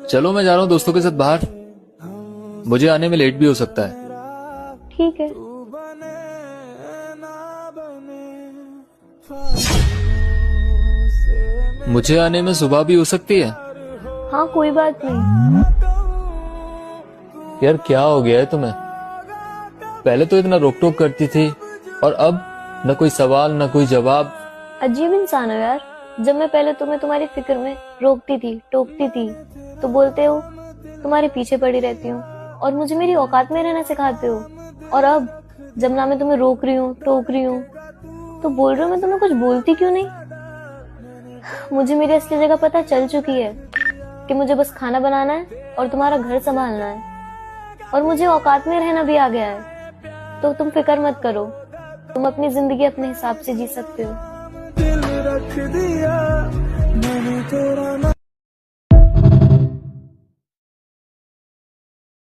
चलो मैं जा रहा हूँ दोस्तों के साथ बाहर, मुझे आने में लेट भी हो सकता है। ठीक है। मुझे आने में सुबह भी हो सकती है। हाँ कोई बात नहीं। यार क्या हो गया है तुम्हें? पहले तो इतना रोक टोक करती थी और अब न कोई सवाल न कोई जवाब। अजीब इंसान हो यार। जब मैं पहले तुम्हें तुम्हारी फिक्र में रोकती थी, टोकती थी, तो बोलते हो तुम्हारे पीछे पड़ी रहती हूँ और मुझे मेरी औकात में रहना सिखाते हो। और अब जब ना मैं तुम्हें रोक रही हूँ, टोक रही हूँ, तो बोल रहे हो मैं तुम्हें कुछ बोलती क्यों नहीं। मुझे मेरी असली जगह पता चल चुकी है कि मुझे बस खाना बनाना है और तुम्हारा घर संभालना है, और मुझे औकात में रहना भी आ गया है। तो तुम फिक्र मत करो, तुम अपनी जिंदगी अपने हिसाब से जी सकते हो। दिल रख दिया मैंने तेरा